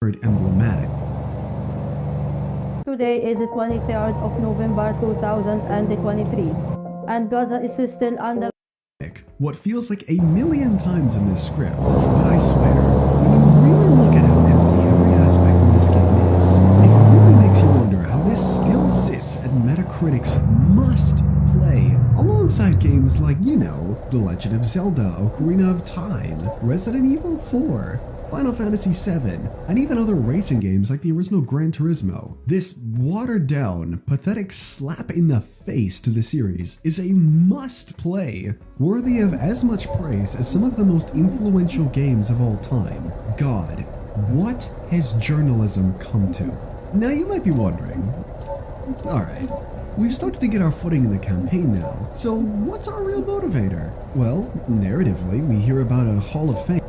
emblematic. Today is the 23rd of November 2023, and Gaza is still under What feels like a million times in this script, but I swear, when you really look at how empty every aspect of this game is, it really makes you wonder how this still sits at Metacritic's must-play, alongside games like, you know, The Legend of Zelda, Ocarina of Time, Resident Evil 4, Final Fantasy VII, and even other racing games like the original Gran Turismo. This watered-down, pathetic slap in the face to the series is a must-play, worthy of as much praise as some of the most influential games of all time. God, what has journalism come to? Now you might be wondering, alright, we've started to get our footing in the campaign now, so what's our real motivator? Well, narratively, we hear about a Hall of Fame,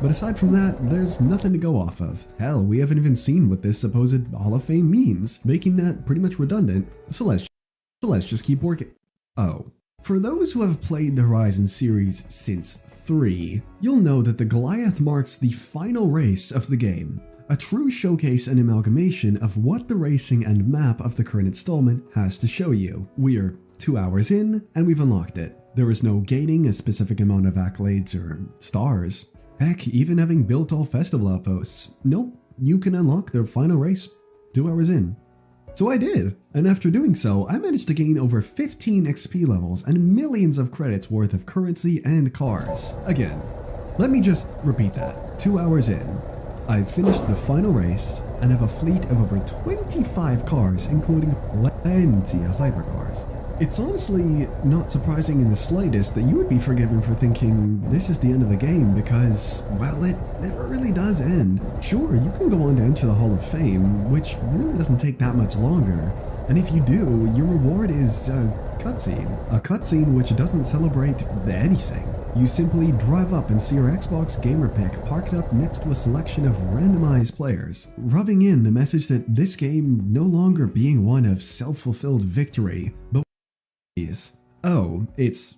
but aside from that, there's nothing to go off of. Hell, we haven't even seen what this supposed Hall of Fame means, making that pretty much redundant, so let's just keep working. Oh. For those who have played the Horizon series since 3, you'll know that the Goliath marks the final race of the game, a true showcase and amalgamation of what the racing and map of the current installment has to show you. We're 2 hours in, and we've unlocked it. There is no gaining a specific amount of accolades or stars. Heck, even having built all festival outposts. Nope, you can unlock their final race 2 hours in. So I did, and after doing so, I managed to gain over 15 XP levels and millions of credits worth of currency and cars. Again, let me just repeat that. 2 hours in, I've finished the final race and have a fleet of over 25 cars, including plenty of hypercars. It's honestly not surprising in the slightest that you would be forgiven for thinking this is the end of the game because, well, it never really does end. Sure, you can go on to enter the Hall of Fame, which really doesn't take that much longer, and if you do, your reward is a cutscene. A cutscene which doesn't celebrate anything. You simply drive up and see your Xbox gamer pick parked up next to a selection of randomized players, rubbing in the message that this game no longer being one of self-fulfilled victory, but oh, it's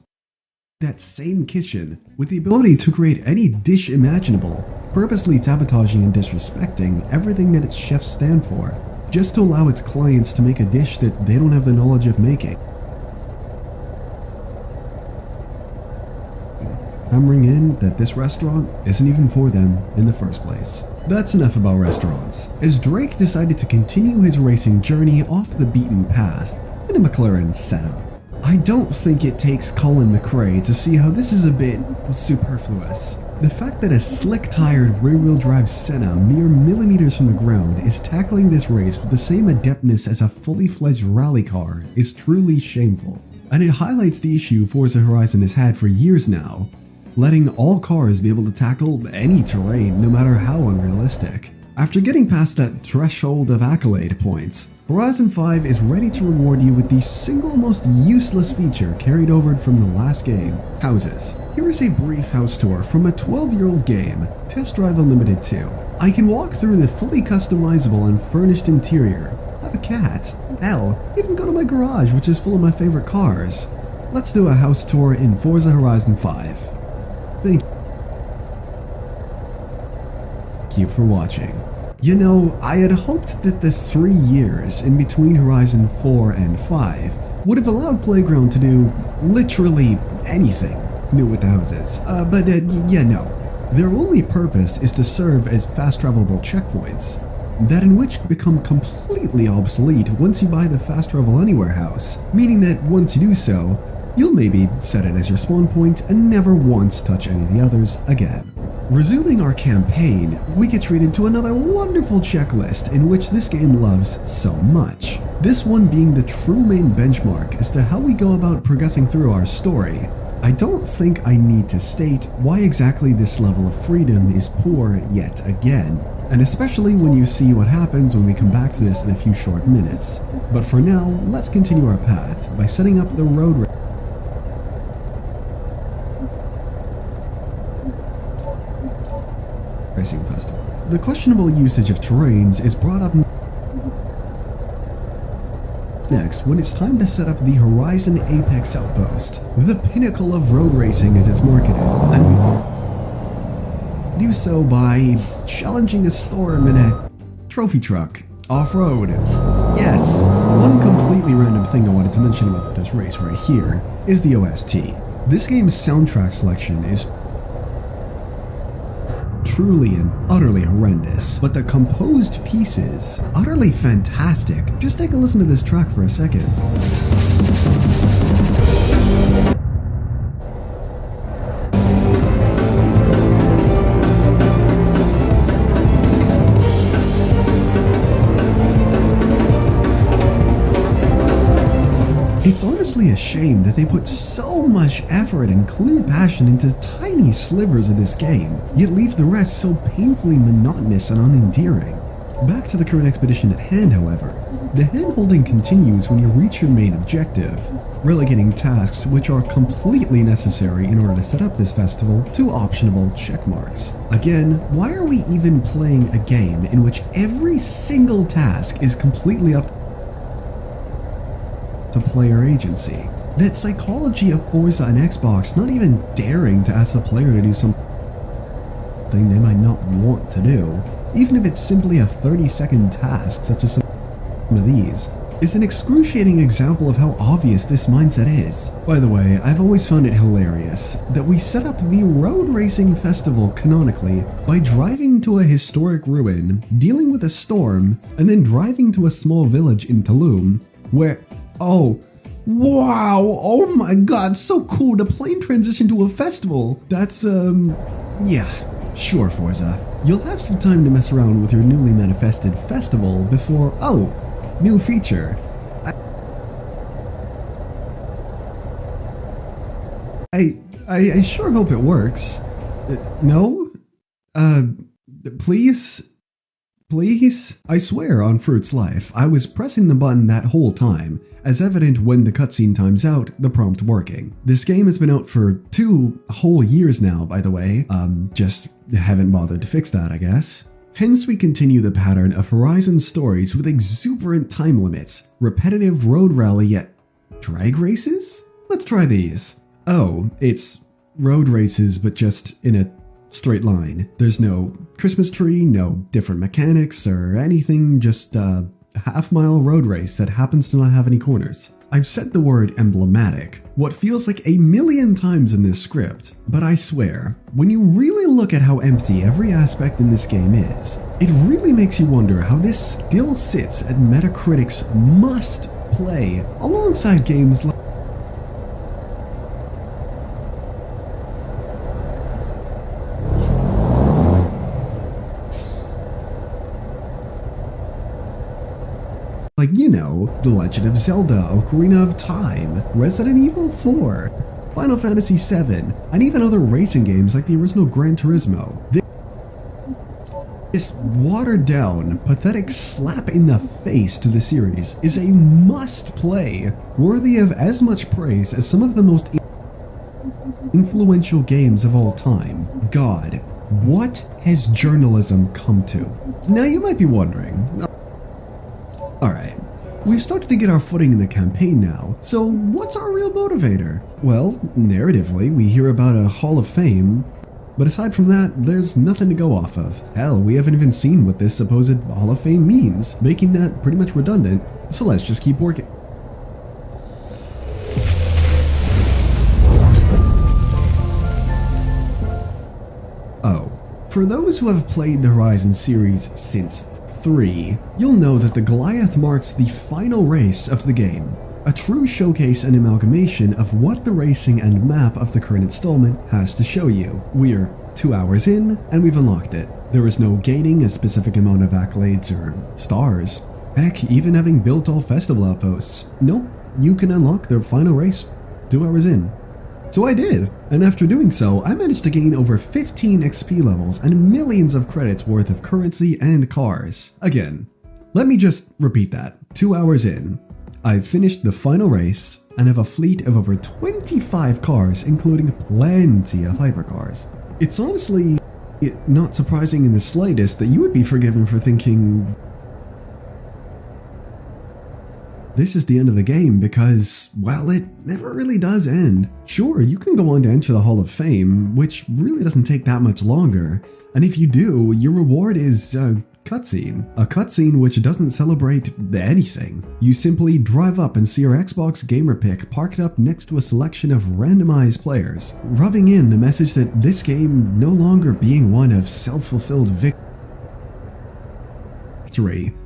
that same kitchen with the ability to create any dish imaginable, purposely sabotaging and disrespecting everything that its chefs stand for, just to allow its clients to make a dish that they don't have the knowledge of making. Hammering in that this restaurant isn't even for them in the first place. That's enough about restaurants, as Drake decided to continue his racing journey off the beaten path in a McLaren Senna. I don't think it takes Colin McRae to see how this is a bit superfluous. The fact that a slick-tired rear-wheel drive Senna mere millimeters from the ground is tackling this race with the same adeptness as a fully-fledged rally car is truly shameful. And it highlights the issue Forza Horizon has had for years now, letting all cars be able to tackle any terrain no matter how unrealistic. After getting past that threshold of accolade points, Horizon 5 is ready to reward you with the single most useless feature carried over from the last game, houses. Here is a brief house tour from a 12-year-old game, Test Drive Unlimited 2. I can walk through the fully customizable and furnished interior, have a cat, hell, even go to my garage which is full of my favorite cars. Let's do a house tour in Forza Horizon 5. Thank you for watching. You know, I had hoped that the 3 years in between Horizon 4 and 5 would have allowed Playground to do literally anything new with the houses, but yeah, no. Their only purpose is to serve as fast travelable checkpoints, that in which become completely obsolete once you buy the Fast Travel Anywhere house, meaning that once you do so, you'll maybe set it as your spawn point and never once touch any of the others again. Resuming our campaign, we get straight into another wonderful checklist in which this game loves so much. This one being the true main benchmark as to how we go about progressing through our story. I don't think I need to state why exactly this level of freedom is poor yet again, and especially when you see what happens when we come back to this in a few short minutes. But for now, let's continue our path by setting up the road Racing Festival. The questionable usage of terrains is brought up next when it's time to set up the Horizon Apex Outpost, the pinnacle of road racing as it's marketed, and Do so by challenging a storm in a trophy truck off-road. Yes, one completely random thing I wanted to mention about this race right here is the OST. This game's soundtrack selection is truly and utterly horrendous, but the composed pieces, utterly fantastic. Just take a listen to this track for a second. It's honestly a shame that they put so much effort and clear passion into tiny slivers of this game, yet leave the rest so painfully monotonous and unendearing. Back to the current expedition at hand, however, the hand-holding continues when you reach your main objective, relegating tasks which are completely necessary in order to set up this festival to optionable checkmarks. Again, why are we even playing a game in which every single task is completely up to player agency? That psychology of Forza and Xbox not even daring to ask the player to do something they might not want to do, even if it's simply a 30-second task such as some of these, is an excruciating example of how obvious this mindset is. By the way, I've always found it hilarious that we set up the road racing festival canonically by driving to a historic ruin, dealing with a storm, and then driving to a small village in Tulum, where oh, wow, oh my god, so cool, the plane transition to a festival. That's, yeah, sure, Forza. You'll have some time to mess around with your newly manifested festival before, oh, new feature. I sure hope it works. No? Please? Please? I swear on Fruit's life, I was pressing the button that whole time, as evident when the cutscene times out, the prompt working. This game has been out for 2 whole years now, by the way, just haven't bothered to fix that, I guess. Hence we continue the pattern of Horizon stories with exuberant time limits, repetitive road rally yet drag races? Let's try these. Oh, it's road races but just in a straight line. There's no Christmas tree, no different mechanics or anything, just a half-mile road race that happens to not have any corners. I've said the word emblematic, what feels like a million times in this script, but I swear, when you really look at how empty every aspect in this game is, it really makes you wonder how this still sits at Metacritic's must play alongside games like, you know, The Legend of Zelda, Ocarina of Time, Resident Evil 4, Final Fantasy VII, and even other racing games like the original Gran Turismo. This watered-down, pathetic slap in the face to the series is a must-play, worthy of as much praise as some of the most influential games of all time. God, what has journalism come to? Now you might be wondering, alright, we've started to get our footing in the campaign now, so what's our real motivator? Well, narratively, we hear about a Hall of Fame, but aside from that, there's nothing to go off of. Hell, we haven't even seen what this supposed Hall of Fame means, making that pretty much redundant, so let's just keep working. Oh, for those who have played the Horizon series since 3, you'll know that the Goliath marks the final race of the game, a true showcase and amalgamation of what the racing and map of the current installment has to show you. We're 2 hours in, and we've unlocked it. There is no gaining a specific amount of accolades or stars. Heck, even having built all festival outposts. Nope, you can unlock the final race 2 hours in. So I did, and after doing so, I managed to gain over 15 XP levels and millions of credits worth of currency and cars. Again, let me just repeat that. 2 hours in, I've finished the final race and have a fleet of over 25 cars, including plenty of hypercars. It's honestly not surprising in the slightest that you would be forgiven for thinking this is the end of the game because, well, it never really does end. Sure, you can go on to enter the Hall of Fame, which really doesn't take that much longer. And if you do, your reward is a cutscene. A cutscene which doesn't celebrate anything. You simply drive up and see your Xbox gamer pick parked up next to a selection of randomized players, rubbing in the message that this game no longer being one of self-fulfilled victory,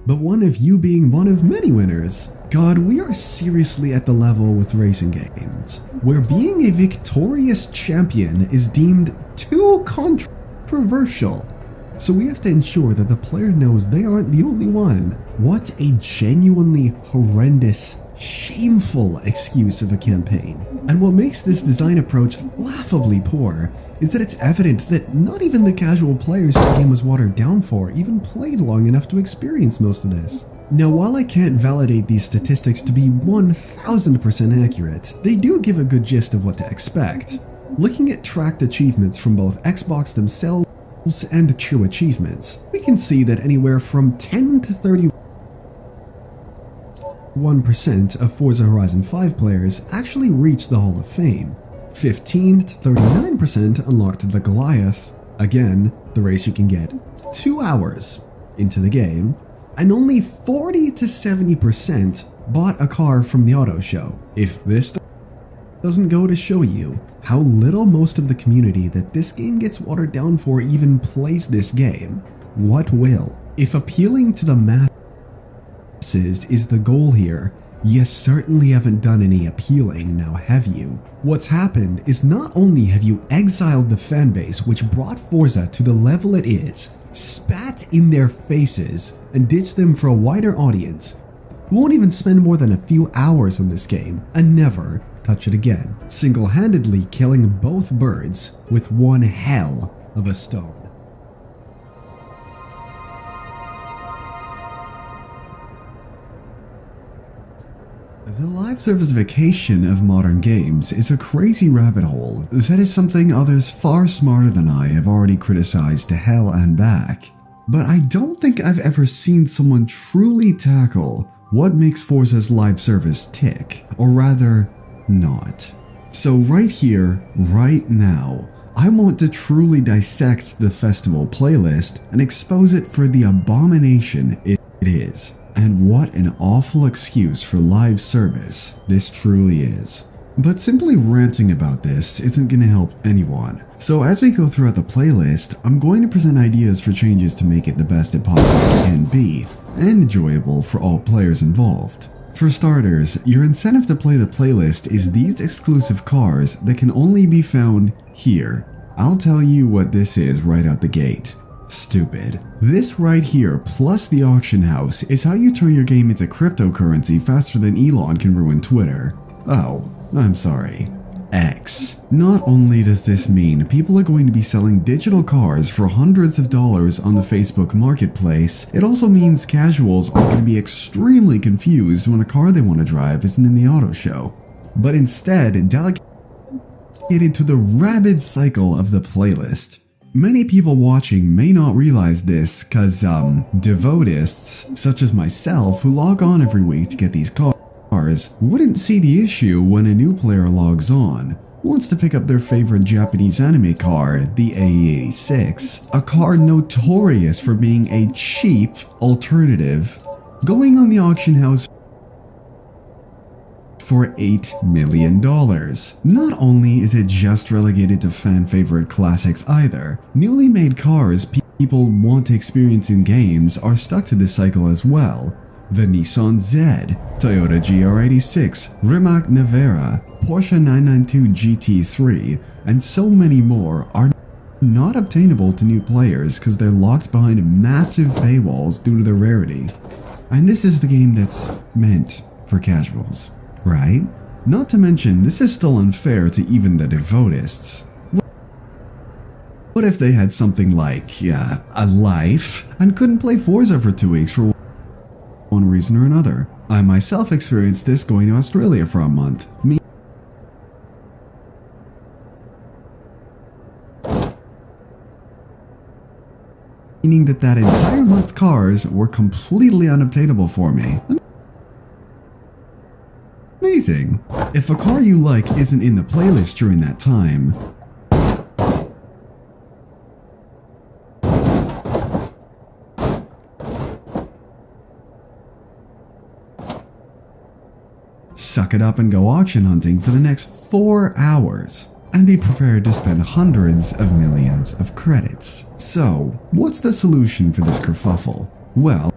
but one of you being one of many winners. God, we are seriously at the level with racing games, where being a victorious champion is deemed too controversial. So we have to ensure that the player knows they aren't the only one. What a genuinely horrendous, shameful excuse of a campaign. And what makes this design approach laughably poor is that it's evident that not even the casual players the game was watered down for even played long enough to experience most of this. Now, while I can't validate these statistics to be 1000% accurate, they do give a good gist of what to expect. Looking at tracked achievements from both Xbox themselves and true achievements, we can see that anywhere from 10 to 31% of Forza Horizon 5 players actually reached the Hall of Fame. 15 to 39% unlocked the Goliath, again, the race you can get 2 hours into the game, and only 40 to 70% bought a car from the auto show. If this doesn't go to show you how little most of the community that this game gets watered down for even plays this game, what will? If appealing to the masses is the goal here, you certainly haven't done any appealing, now have you? What's happened is not only have you exiled the fanbase which brought Forza to the level it is, spat in their faces, and ditched them for a wider audience who won't even spend more than a few hours on this game and never touch it again, single-handedly killing both birds with one hell of a stone. The live servicification of modern games is a crazy rabbit hole that is something others far smarter than I have already criticized to hell and back. But I don't think I've ever seen someone truly tackle what makes Forza's live service tick, or rather, not. So right here, right now, I want to truly dissect the festival playlist and expose it for the abomination it is. And what an awful excuse for live service this truly is. But simply ranting about this isn't going to help anyone. So as we go throughout the playlist, I'm going to present ideas for changes to make it the best it possibly can be, and enjoyable for all players involved. For starters, your incentive to play the playlist is these exclusive cars that can only be found here. I'll tell you what this is right out the gate. Stupid. This right here, plus the auction house, is how you turn your game into cryptocurrency faster than Elon can ruin Twitter. Oh, I'm sorry. X. Not only does this mean people are going to be selling digital cars for hundreds of dollars on the Facebook marketplace, it also means casuals are going to be extremely confused when a car they want to drive isn't in the auto show. But instead, delegated to the rabid cycle of the playlist. Many people watching may not realize this cause, devotists, such as myself, who log on every week to get these cars, wouldn't see the issue when a new player logs on, wants to pick up their favorite Japanese anime car, the AE86, a car notorious for being a cheap alternative, going on the auction house for $8 million. Not only is it just relegated to fan favorite classics either, newly made cars people want to experience in games are stuck to this cycle as well. The Nissan Z, Toyota GR86, Rimac Nevera, Porsche 992 GT3, and so many more are not obtainable to new players because they're locked behind massive paywalls due to their rarity. And this is the game that's meant for casuals. Right? Not to mention, this is still unfair to even the devotists. What if they had something like, a life, and couldn't play Forza for 2 weeks for one reason or another? I myself experienced this going to Australia for a month. Meaning that entire month's cars were completely unobtainable for me. amazing. If a car you like isn't in the playlist during that time, suck it up and go auction hunting for the next 4 hours. And be prepared to spend hundreds of millions of credits. So, what's the solution for this kerfuffle? Well,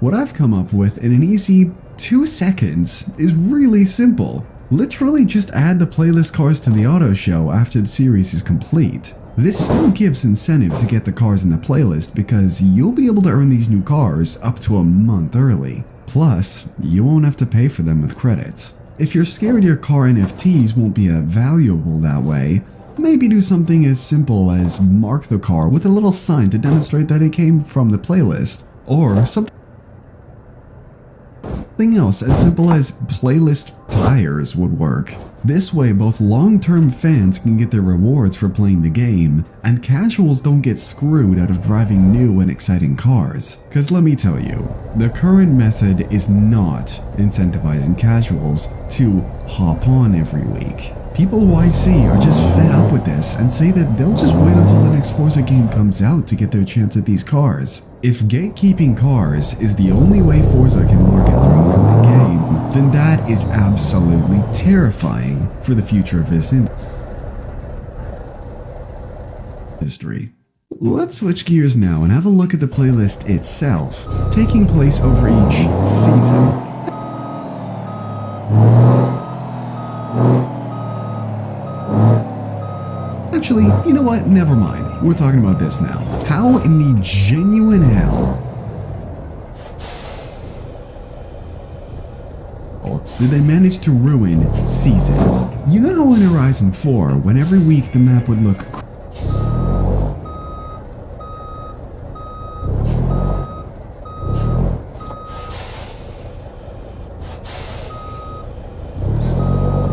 what I've come up with in an easy 2 seconds is really simple. Literally just add the playlist cars to the auto show after the series is complete. This still gives incentive to get the cars in the playlist because you'll be able to earn these new cars up to a month early. Plus, you won't have to pay for them with credits. If you're scared your car NFTs won't be valuable that way, maybe do something as simple as mark the car with a little sign to demonstrate that it came from the playlist, or something else as simple as playlist tires would work. This way both long-term fans can get their rewards for playing the game, and casuals don't get screwed out of driving new and exciting cars. Cause let me tell you, the current method is not incentivizing casuals to hop on every week. People YC are just fed up with this and say that they'll just wait until the next Forza game comes out to get their chance at these cars. If gatekeeping cars is the only way Forza can market their upcoming game, then that is absolutely terrifying for the future of this industry. Let's switch gears now and have a look at the playlist itself, taking place over each season. Actually, you know what? Never mind. We're talking about this now. How in the genuine hell did they manage to ruin seasons? You know how in Horizon 4, when every week the map would look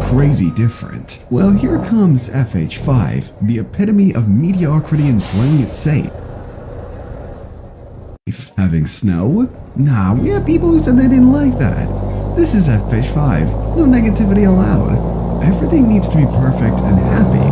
crazy different. Well, here comes FH5, the epitome of mediocrity and playing it safe. Having snow? Nah, we have people who said they didn't like that. This is FH5, no negativity allowed. Everything needs to be perfect and happy.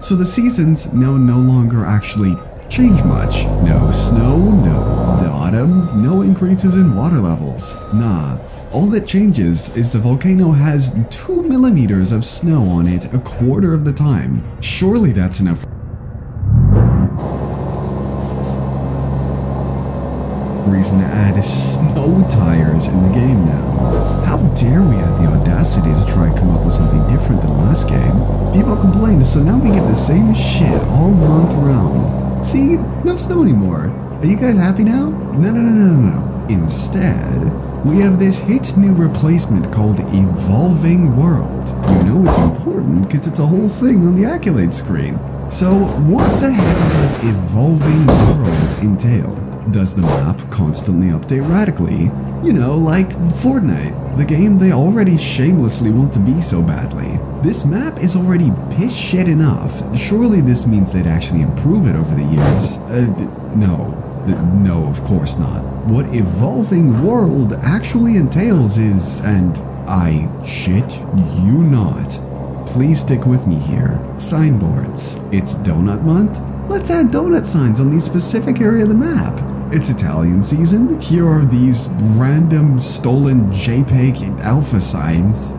So the seasons now no longer actually change much. No snow, no the autumn, no increases in water levels. Nah, all that changes is the volcano has 2 millimeters of snow on it a quarter of the time. Surely that's enough reason to add snow tires in the game now. How dare we have the audacity to try and come up with something different than last game? People complained, so now we get the same shit all month round. See, no snow anymore. Are you guys happy now? No. Instead, we have this hit new replacement called Evolving World. You know it's important because it's a whole thing on the accolade screen. So what the heck does Evolving World entail? Does the map constantly update radically? You know, like Fortnite, the game they already shamelessly want to be so badly. This map is already piss shit enough. Surely this means they'd actually improve it over the years. No, of course not. What Evolving World actually entails is, and I shit you not, please stick with me here, signboards. It's Donut Month? Let's add donut signs on the specific area of the map. It's Italian season. Here are these random stolen JPEG alpha signs.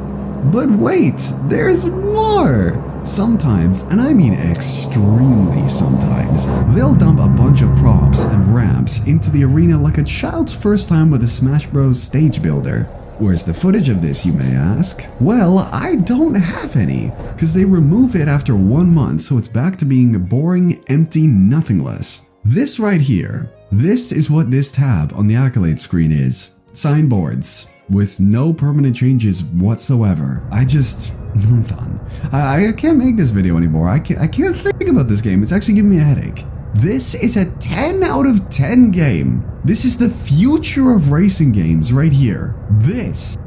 But wait, there's more! Sometimes, and I mean extremely sometimes, they'll dump a bunch of props and ramps into the arena like a child's first time with a Smash Bros. Stage builder. Where's the footage of this, you may ask? Well, I don't have any, because they remove it after 1 month, so it's back to being boring, empty nothingless. This right here, this is what this tab on the accolade screen is. Signboards. With no permanent changes whatsoever. I'm done. I can't make this video anymore. I can't think about this game. It's actually giving me a headache. This is a 10 out of 10 game. This is the future of racing games right here. This.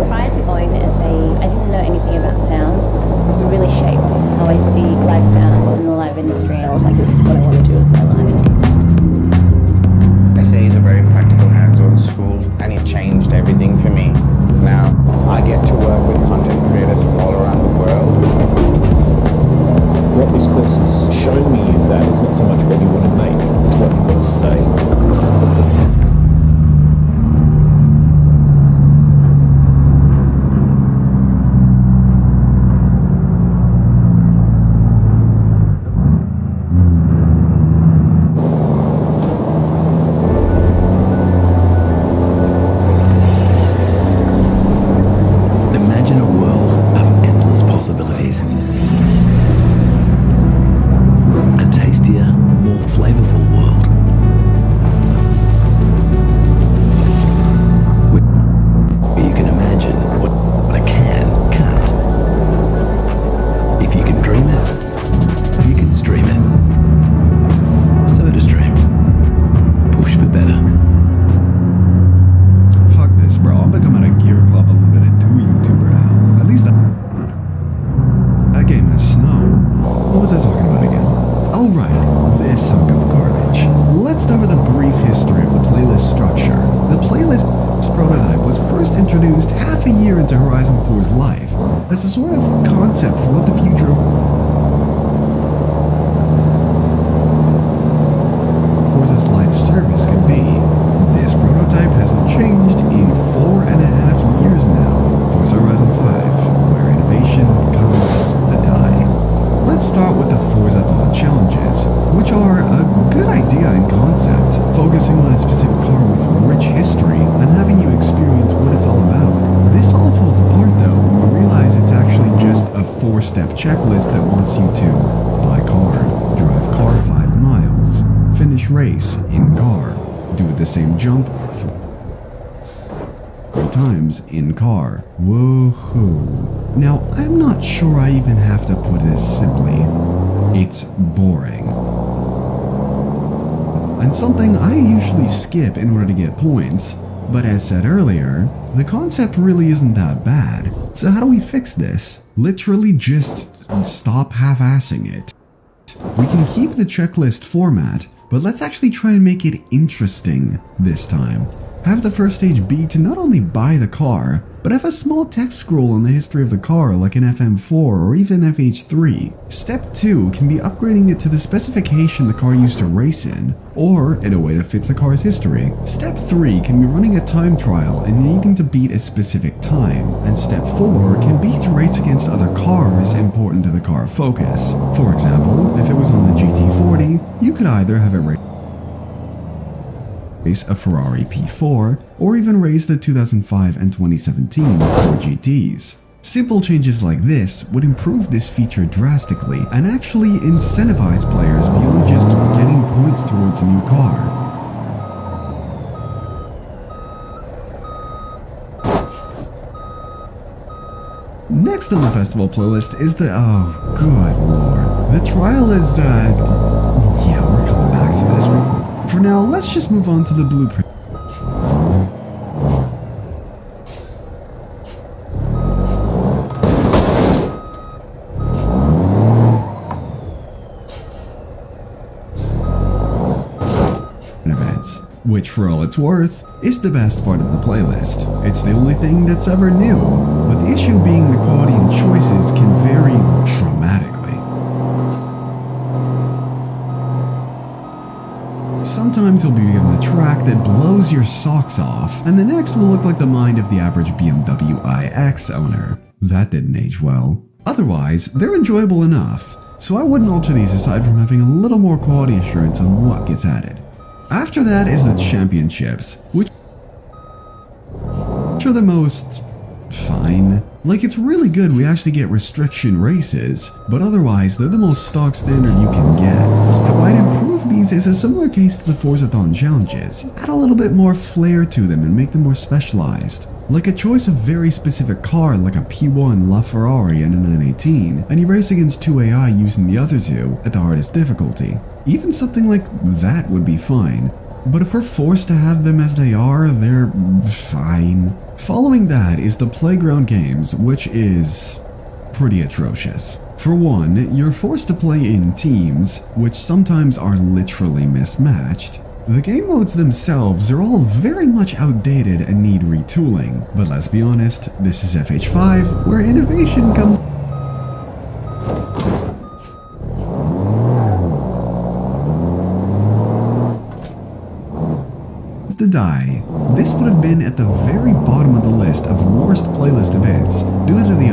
Prior to going to SA, I didn't know anything about sound. half a year into Horizon 4's life, as a sort of concept for what the future of Forza's live service could be. This prototype hasn't changed in 4.5 years now. Forza Horizon 5, where innovation comes to die. Let's start with the Forzathon challenges, which are a good idea in concept, focusing on a specific car with rich history and having you experience what it's all about. This all falls apart though when you realize it's actually just a 4-step checklist that wants you to buy car, drive car 5 miles, finish race in car, do the same jump 3 times in car. Woohoo. Now, I'm not sure I even have to put this simply. It's boring. And something I usually skip in order to get points. But as said earlier, the concept really isn't that bad. So how do we fix this? Literally just stop half-assing it. We can keep the checklist format, but let's actually try and make it interesting this time. Have the first stage be to not only buy the car, but have a small text scroll on the history of the car like an FM4 or even FH3. Step 2 can be upgrading it to the specification the car used to race in, or in a way that fits the car's history. Step 3 can be running a time trial and needing to beat a specific time, and step 4 can be to race against other cars important to the car focus. For example, if it was on the GT40, you could either have it race a Ferrari P4, or even race the 2005 and 2017 Ford GTs. Simple changes like this would improve this feature drastically and actually incentivize players beyond just getting points towards a new car. Next on the festival playlist is the... oh, good lord. The trial is, yeah, we're coming back to this one. For now, let's just move on to the blueprint. Events, which for all it's worth, is the best part of the playlist. It's the only thing that's ever new, but the issue being the quality and choices can vary dramatically. Sometimes you'll be given a track that blows your socks off, and the next will look like the mind of the average BMW iX owner. That didn't age well. Otherwise, they're enjoyable enough, so I wouldn't alter these aside from having a little more quality assurance on what gets added. After that is the championships, which are the most... fine. Like, it's really good we actually get restriction races, but otherwise they're the most stock standard you can get. How I'd improve these is a similar case to the Forzathon challenges. Add a little bit more flair to them and make them more specialized. Like a choice of very specific car like a P1 LaFerrari and a 918, and you race against 2 AI using the other two at the hardest difficulty. Even something like that would be fine. But if we're forced to have them as they are, they're fine. Following that is the Playground games, which is pretty atrocious. For one, you're forced to play in teams, which sometimes are literally mismatched. The game modes themselves are all very much outdated and need retooling, but let's be honest, this is FH5, where innovation comes to die. This would have been at the very bottom of the list of worst playlist events due to the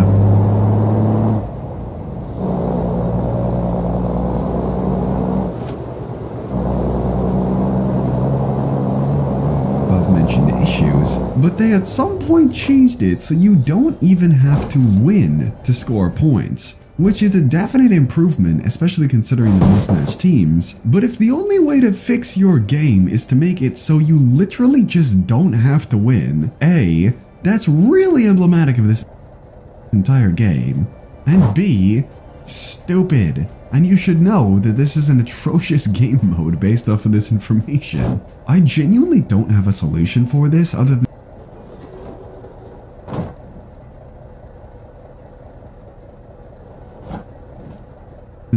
above-mentioned issues, but they at some point changed it so you don't even have to win to score points. Which is a definite improvement, especially considering the mismatched teams. But if the only way to fix your game is to make it so you literally just don't have to win, A, that's really emblematic of this entire game, and B, stupid. And you should know that this is an atrocious game mode based off of this information. I genuinely don't have a solution for this other than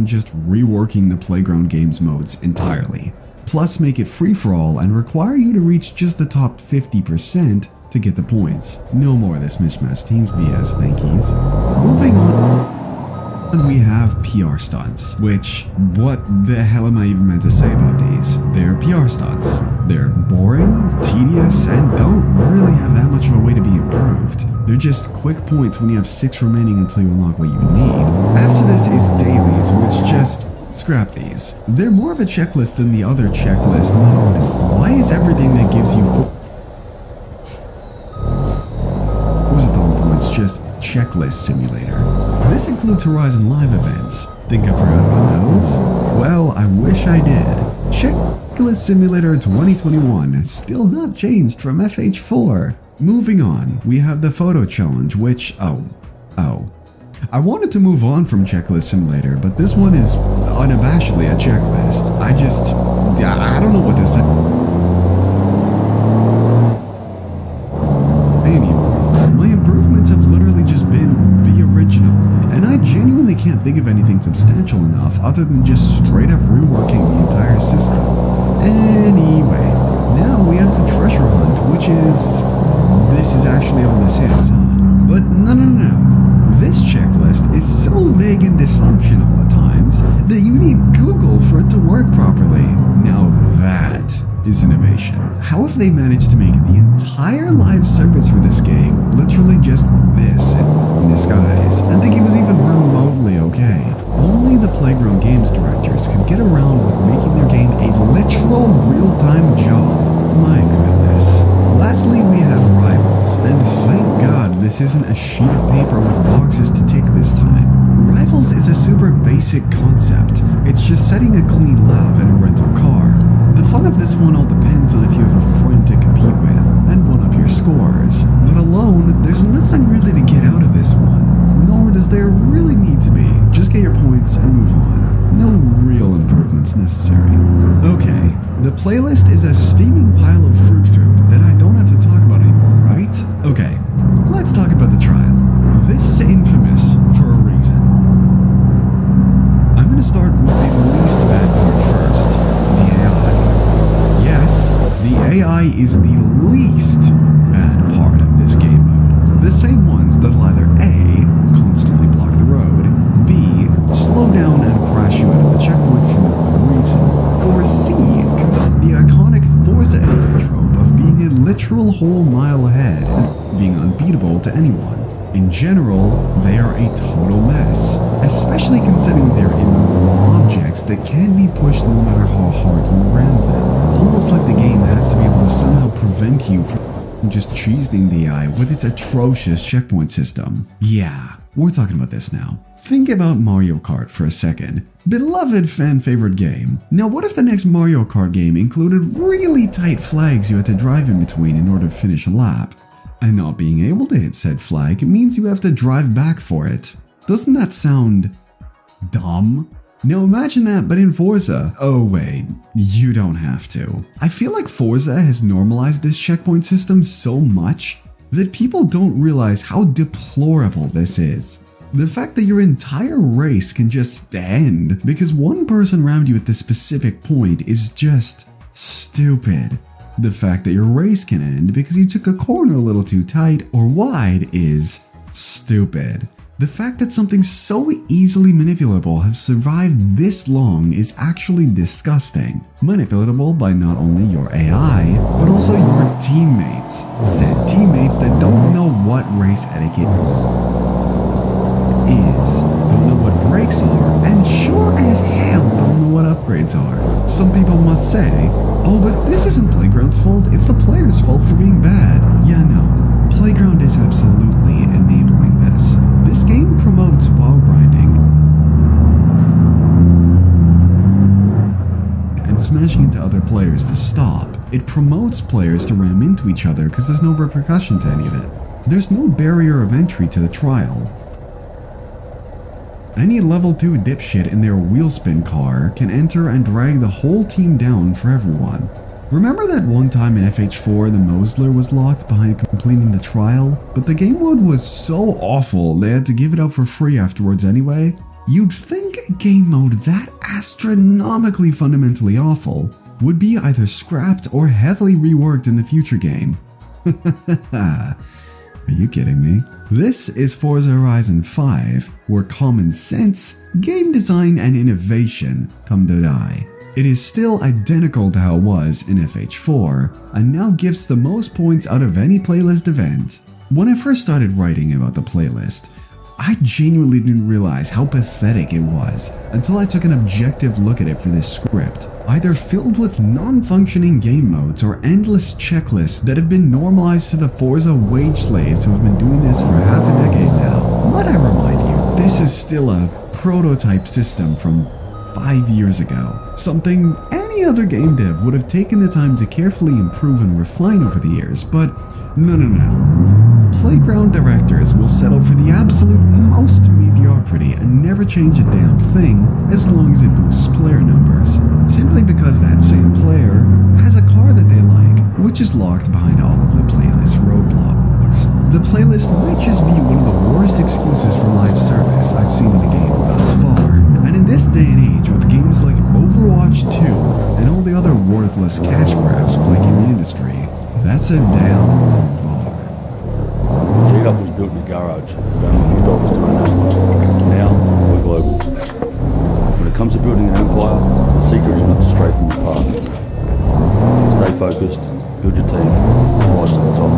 just reworking the Playground games modes entirely, plus make it free-for-all and require you to reach just the top 50% to get the points. No more of this mishmash teams BS, thank yous. Moving on, we have PR stunts, which, what the hell am I even meant to say about these? They're PR stunts. They're boring, tedious, and don't really have that much of a way to be improved. They're just quick points when you have 6 remaining until you unlock what you need. After this is dailies, which just scrap these. They're more of a checklist than the other checklist mode. Why is everything that gives you points just checklist simulator? This includes Horizon Live events. Think I forgot about those? Well, I wish I did. Checklist Simulator 2021 has still not changed from FH4. Moving on, we have the photo challenge, which, I wanted to move on from Checklist Simulator, but this one is unabashedly a checklist. I don't know what to say anymore. My improvements have literally just been the original, and I genuinely can't think of anything substantial enough other than just straight up reworking the entire system. Anyway, now we have the treasure hunt, which this is actually all this is, huh? But no. This checklist is so vague and dysfunctional at times that you need Google for it to work properly. Now that is innovation. How have they managed to make the entire live service for this game literally just this in disguise, and think it was even remotely okay? Only the Playground Games directors could get around with making their game a literal real-time job. My goodness. Lastly, we have Rivals, and thank God this isn't a sheet of paper with boxes to tick this time. Rivals is a super basic concept. It's just setting a clean lab in a rental car. The fun of this one all depends on if you have a friend to compete with and one up your scores. But alone, there's nothing really to get out of this one. Nor does there really need to be. Just get your points and move on. No real improvements necessary. Okay, the playlist is a steaming pile of fruit food that I don't have to talk about anymore, right? Okay, let's talk about the trial. This is infamous for a reason. I'm gonna start with the least bad part first, the AI. Yes, the AI is the least bad part of this game mode. The same ones that'll either A, constantly block the road, B, slow down and crash you out of the checkpoint for no good reason, or C, commit the iconic Forza AI trope of being a literal whole mile ahead and being unbeatable to anyone. In general, they are a total mess, especially considering they're immovable objects that can be pushed no matter how hard you ram them. Almost like the game has to be able to somehow prevent you from just cheesing the AI with its atrocious checkpoint system. Yeah, we're talking about this now. Think about Mario Kart for a second. Beloved fan-favorite game. Now what if the next Mario Kart game included really tight flags you had to drive in between in order to finish a lap? And not being able to hit said flag means you have to drive back for it. Doesn't that sound dumb? Now imagine that, but in Forza. Oh wait, you don't have to. I feel like Forza has normalized this checkpoint system so much that people don't realize how deplorable this is. The fact that your entire race can just end because one person rammed you at this specific point is just stupid. The fact that your race can end because you took a corner a little too tight or wide is stupid. The fact that something so easily manipulable has survived this long is actually disgusting. Manipulable by not only your AI, but also your teammates. Said teammates that don't know what race etiquette is, don't know what brakes are, and sure as hell don't know what upgrades are. Some people must say, oh, but this isn't Playground's fault, it's the player's fault for being bad. Yeah, no, Playground is absolutely enabling this. This game promotes wall grinding and smashing into other players to stop. It promotes players to ram into each other because there's no repercussion to any of it. There's no barrier of entry to the trial. Any level 2 dipshit in their wheelspin car can enter and drag the whole team down for everyone. Remember that one time in FH4 the Mosler was locked behind completing the trial, but the game mode was so awful they had to give it out for free afterwards anyway? You'd think a game mode that astronomically fundamentally awful would be either scrapped or heavily reworked in the future game. Are you kidding me? This is Forza Horizon 5, where common sense, game design, and innovation come to die. It is still identical to how it was in FH4, and now gives the most points out of any playlist event. When I first started writing about the playlist, I genuinely didn't realize how pathetic it was until I took an objective look at it for this script. Either filled with non-functioning game modes or endless checklists that have been normalized to the Forza wage slaves who have been doing this for half a decade now. But I remind you, this is still a prototype system from 5 years ago. Something any other game dev would have taken the time to carefully improve and refine over the years, but no. Playground directors will settle for the absolute most mediocrity and never change a damn thing as long as it boosts player numbers, simply because that same player has a car that they like, which is locked behind all of the playlist roadblocks. The playlist might just be one of the worst excuses for live service I've seen in a game thus far, and in this day and age with games like Overwatch 2 and all the other worthless cash grabs plaguing the industry, that's a damn low bar. G-Dub was built in a garage, only a few dollars to run. Now, we're global. When it comes to building an empire, the secret is not to stray from the path. Stay focused, build your team, rise to the top.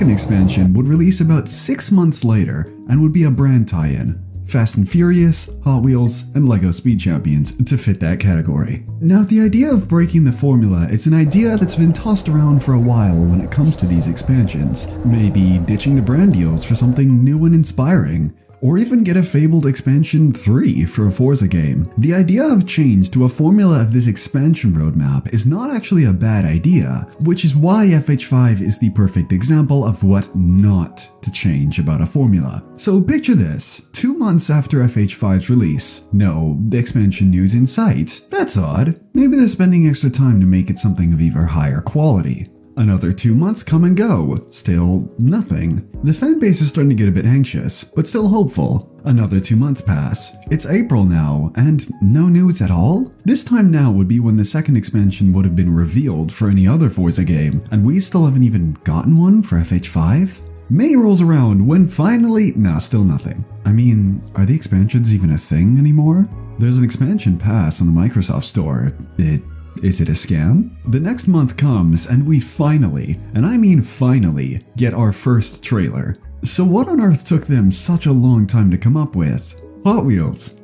Expansion would release about 6 months later and would be a brand tie-in. Fast and Furious, Hot Wheels, and LEGO Speed Champions to fit that category. Now, the idea of breaking the formula is an idea that's been tossed around for a while when it comes to these expansions. Maybe ditching the brand deals for something new and inspiring. Or even get a fabled expansion 3 for a Forza game. The idea of change to a formula of this expansion roadmap is not actually a bad idea, which is why FH5 is the perfect example of what not to change about a formula. So picture this, 2 months after FH5's release, no expansion news in sight. That's odd. Maybe they're spending extra time to make it something of even higher quality. Another 2 months come and go, still nothing. The fanbase is starting to get a bit anxious, but still hopeful. Another 2 months pass. It's April now, and no news at all? This time now would be when the second expansion would have been revealed for any other Forza game, and we still haven't even gotten one for FH5? May rolls around when finally, still nothing. I mean, are the expansions even a thing anymore? There's an expansion pass on the Microsoft Store. Is it a scam? The next month comes and we finally, and I mean finally, get our first trailer. So what on earth took them such a long time to come up with? Hot Wheels.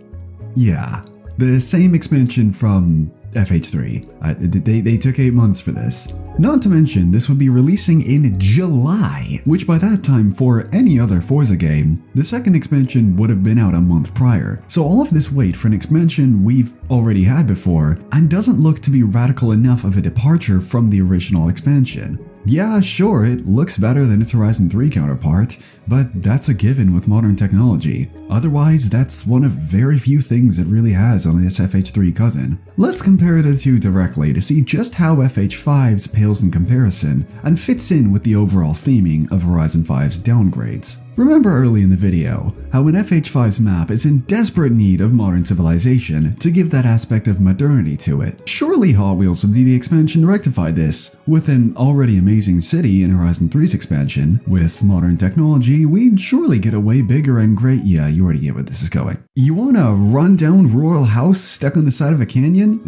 Yeah, the same expansion from FH3. They took 8 months for this. Not to mention, this would be releasing in July, which by that time for any other Forza game, the second expansion would have been out a month prior. So all of this wait for an expansion we've already had before, and doesn't look to be radical enough of a departure from the original expansion. Yeah, sure, it looks better than its Horizon 3 counterpart, but that's a given with modern technology. Otherwise, that's one of very few things it really has on this FH3 cousin. Let's compare the two directly to see just how FH5's pales in comparison, and fits in with the overall theming of Horizon 5's downgrades. Remember early in the video, how an FH5's map is in desperate need of modern civilization to give that aspect of modernity to it. Surely Hot Wheels would be the expansion to rectify this. With an already amazing city in Horizon 3's expansion, with modern technology, we'd surely get a way bigger and great— yeah, you already get where this is going. You want a rundown rural house stuck on the side of a canyon?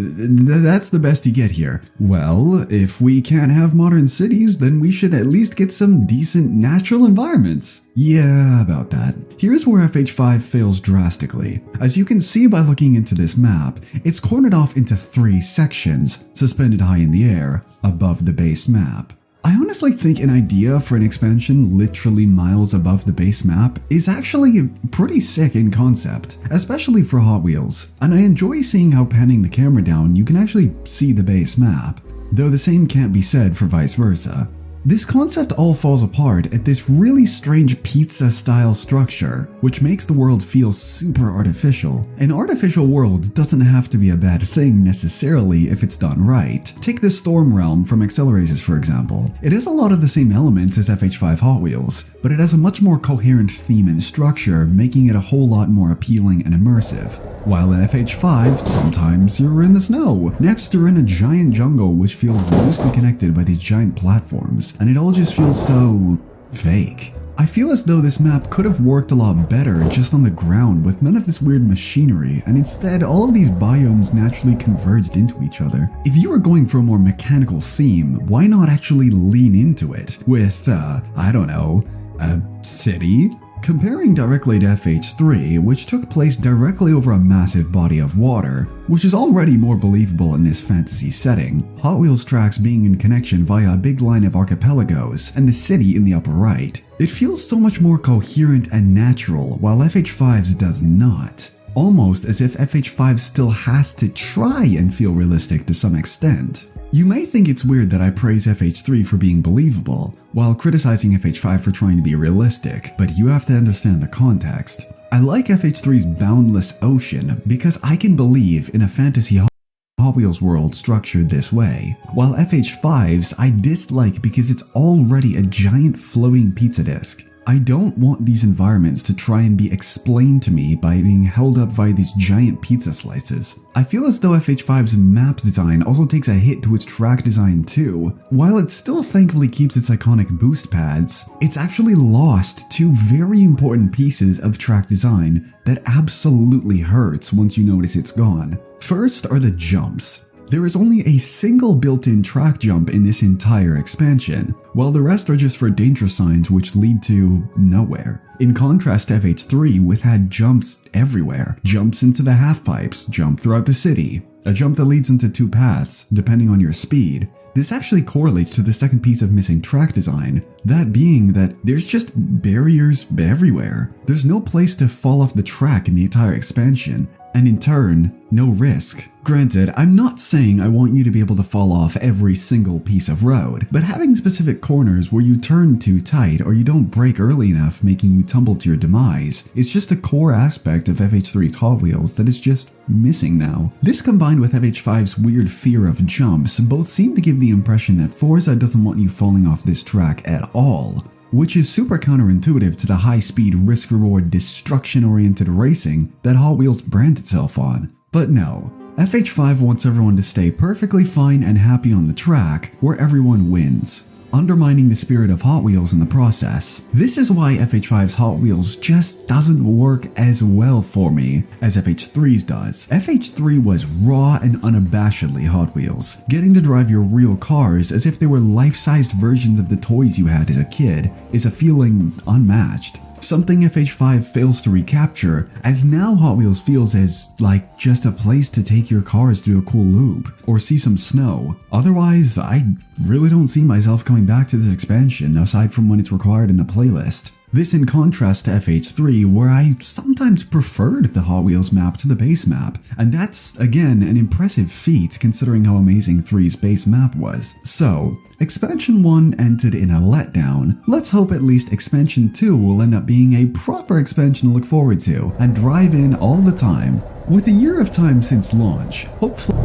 That's the best you get here. Well, if we can't have modern cities, then we should at least get some decent natural environments. Yeah, about that. Here's where FH5 fails drastically. As you can see by looking into this map, it's cornered off into 3 sections, suspended high in the air, above the base map. I honestly think an idea for an expansion literally miles above the base map is actually pretty sick in concept, especially for Hot Wheels, and I enjoy seeing how panning the camera down you can actually see the base map, though the same can't be said for vice versa. This concept all falls apart at this really strange pizza-style structure, which makes the world feel super artificial. An artificial world doesn't have to be a bad thing necessarily if it's done right. Take the Storm Realm from Acceleraces for example. It has a lot of the same elements as FH5 Hot Wheels, but it has a much more coherent theme and structure, making it a whole lot more appealing and immersive. While in FH5, sometimes you're in the snow. Next, you're in a giant jungle which feels loosely connected by these giant platforms, and it all just feels so fake. I feel as though this map could have worked a lot better just on the ground with none of this weird machinery, and instead all of these biomes naturally converged into each other. If you were going for a more mechanical theme, why not actually lean into it with, I don't know, a city? Comparing directly to FH3, which took place directly over a massive body of water, which is already more believable in this fantasy setting, Hot Wheels tracks being in connection via a big line of archipelagos and the city in the upper right, it feels so much more coherent and natural, while FH5's does not. Almost as if FH5 still has to try and feel realistic to some extent. You may think it's weird that I praise FH3 for being believable, while criticizing FH5 for trying to be realistic, but you have to understand the context. I like FH3's boundless ocean because I can believe in a fantasy Hot Wheels world structured this way, while FH5's I dislike because it's already a giant floating pizza disc. I don't want these environments to try and be explained to me by being held up via these giant pizza slices. I feel as though FH5's map design also takes a hit to its track design too. While it still thankfully keeps its iconic boost pads, it's actually lost two very important pieces of track design that absolutely hurts once you notice it's gone. First are the jumps. There is only a single built-in track jump in this entire expansion, while the rest are just for danger signs which lead to nowhere. In contrast to FH3, which had jumps everywhere. Jumps into the half-pipes, jump throughout the city, a jump that leads into two paths, depending on your speed. This actually correlates to the second piece of missing track design, that being that there's just barriers everywhere. There's no place to fall off the track in the entire expansion, and in turn, no risk. Granted, I'm not saying I want you to be able to fall off every single piece of road, but having specific corners where you turn too tight or you don't brake early enough making you tumble to your demise is just a core aspect of FH3's Hot Wheels that is just missing now. This combined with FH5's weird fear of jumps both seem to give the impression that Forza doesn't want you falling off this track at all, which is super counterintuitive to the high-speed, risk-reward, destruction-oriented racing that Hot Wheels brand itself on. But no, FH5 wants everyone to stay perfectly fine and happy on the track, where everyone wins, undermining the spirit of Hot Wheels in the process. This is why FH5's Hot Wheels just doesn't work as well for me as FH3's does. FH3 was raw and unabashedly Hot Wheels, getting to drive your real cars as if they were life-sized versions of the toys you had as a kid is a feeling unmatched. Something FH5 fails to recapture, as now Hot Wheels feels as like just a place to take your cars to a cool loop, or see some snow. Otherwise, I really don't see myself coming back to this expansion aside from when it's required in the playlist. This in contrast to FH3, where I sometimes preferred the Hot Wheels map to the base map, and that's, again, an impressive feat considering how amazing 3's base map was. So, Expansion 1 ended in a letdown. Let's hope at least Expansion 2 will end up being a proper expansion to look forward to, and drive in all the time. With a year of time since launch, hopefully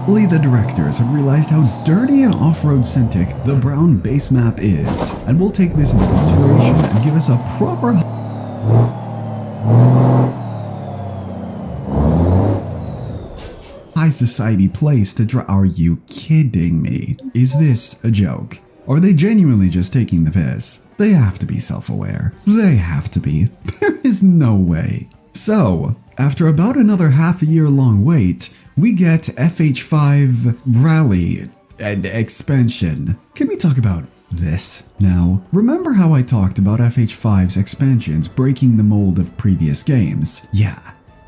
the directors have realized how dirty and off-road centric the brown base map is, and will take this into consideration and give us a proper high society place to drive. Are you kidding me? Is this a joke? Or are they genuinely just taking the piss? They have to be self-aware. They have to be. There is no way. So, after about another half a year long wait, we get FH5 Rally and expansion. Can we talk about this now? Remember how I talked about FH5's expansions breaking the mold of previous games? Yeah,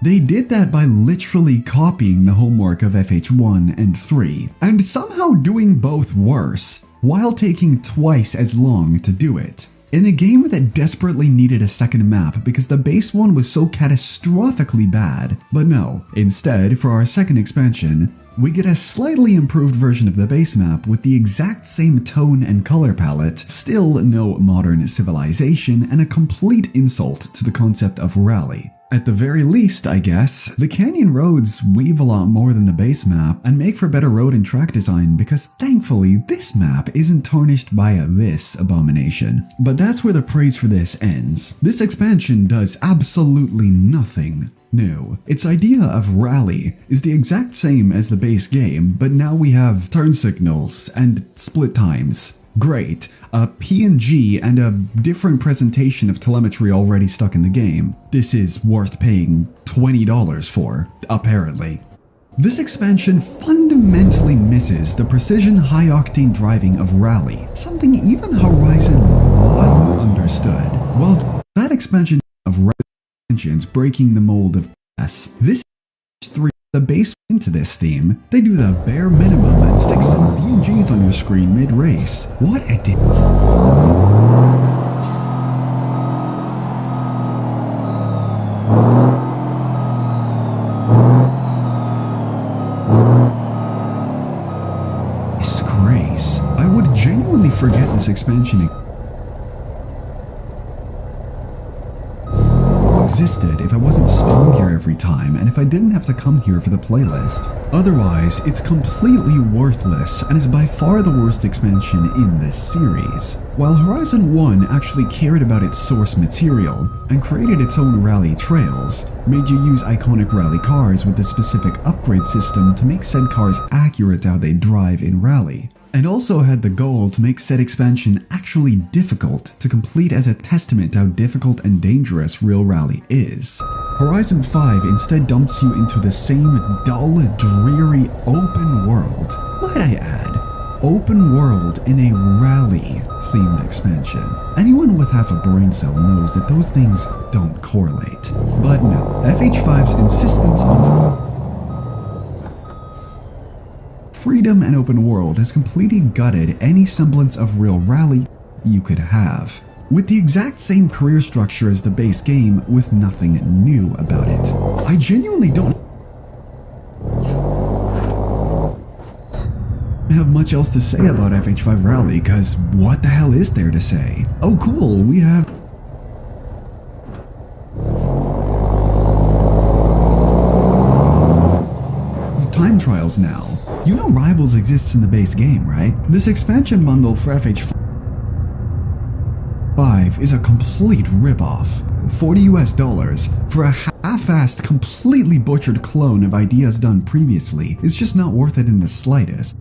They did that by literally copying the homework of FH1 and 3, and somehow doing both worse, while taking twice as long to do it. In a game that desperately needed a second map because the base one was so catastrophically bad. But no, instead, for our second expansion, we get a slightly improved version of the base map with the exact same tone and color palette, still no modern civilization, and a complete insult to the concept of rally. At the very least, I guess, the canyon roads weave a lot more than the base map and make for better road and track design because thankfully this map isn't tarnished by this abomination. But that's where the praise for this ends. This expansion does absolutely nothing new. Its idea of rally is the exact same as the base game, but now we have turn signals and split times. Great, a PNG and a different presentation of telemetry already stuck in the game. This is worth paying $20 for, apparently. This expansion fundamentally misses the precision high-octane driving of Rally, something even Horizon 1 understood. Well, that expansion of Rally engines breaking the mold of S. This 3 the base into this theme, they do the bare minimum and stick some PNGs on your screen mid-race. What a disgrace. I would genuinely forget this expansion existed if I wasn't spawned here every time and if I didn't have to come here for the playlist. Otherwise, it's completely worthless and is by far the worst expansion in this series. While Horizon 1 actually cared about its source material and created its own rally trails, made you use iconic rally cars with a specific upgrade system to make said cars accurate how they drive in rally, and also had the goal to make said expansion actually difficult to complete as a testament to how difficult and dangerous real rally is. Horizon 5 instead dumps you into the same dull, dreary open world. Might I add, open world in a rally-themed expansion. Anyone with half a brain cell knows that those things don't correlate. But no, FH5's insistence on freedom and open world has completely gutted any semblance of real rally you could have. With the exact same career structure as the base game with nothing new about it. I genuinely don't have much else to say about FH5 Rally, cause what the hell is there to say? Oh cool, we have time trials now. You know Rivals exists in the base game, right? This expansion bundle for FH5 is a complete ripoff. $40 US for a half-assed, completely butchered clone of ideas done previously is just not worth it in the slightest.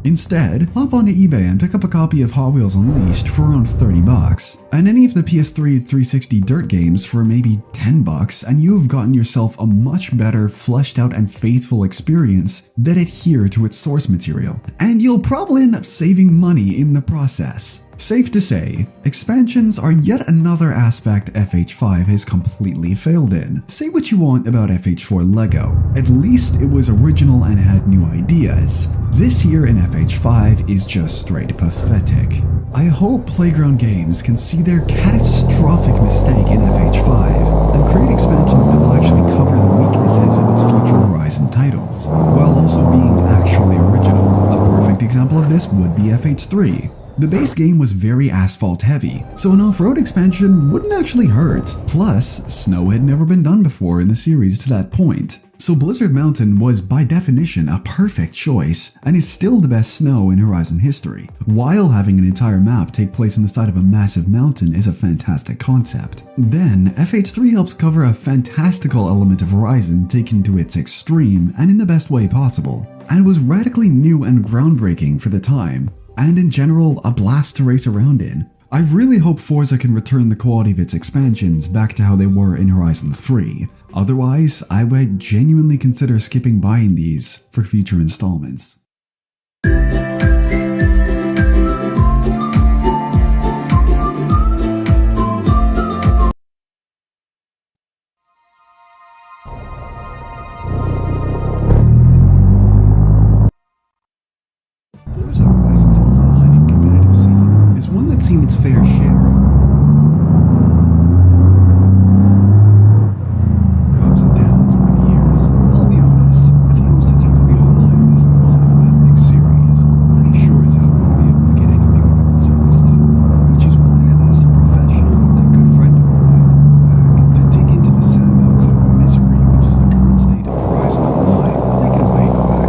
Instead, hop onto eBay and pick up a copy of Hot Wheels Unleashed for around $30, and any of the PS3 360 Dirt games for maybe $10, and you've gotten yourself a much better, fleshed out and faithful experience that adhere to its source material. And you'll probably end up saving money in the process. Safe to say, expansions are yet another aspect FH5 has completely failed in. Say what you want about FH4 LEGO, at least it was original and had new ideas. This here in FH5 is just straight pathetic. I hope Playground Games can see their catastrophic mistake in FH5 and create expansions that will actually cover the weaknesses of its future Horizon titles, while also being actually original. A perfect example of this would be FH3. The base game was very asphalt heavy, so an off-road expansion wouldn't actually hurt. Plus, snow had never been done before in the series to that point. So Blizzard Mountain was by definition a perfect choice, and is still the best snow in Horizon history. While having an entire map take place on the side of a massive mountain is a fantastic concept. Then, FH3 helps cover a fantastical element of Horizon taken to its extreme and in the best way possible, and was radically new and groundbreaking for the time, and in general, a blast to race around in. I really hope Forza can return the quality of its expansions back to how they were in Horizon 3. Otherwise, I would genuinely consider skipping buying these for future installments. fair share of ups and downs over the years. I'll be honest, if I was to tackle the online of this monolithic series, I sure as hell wouldn't be able to get anything more than surface level, which is why I've asked a professional and good friend of mine, Quack, to dig into the sandbox of misery, which is the current state of Horizon Online. Take it away, Quack.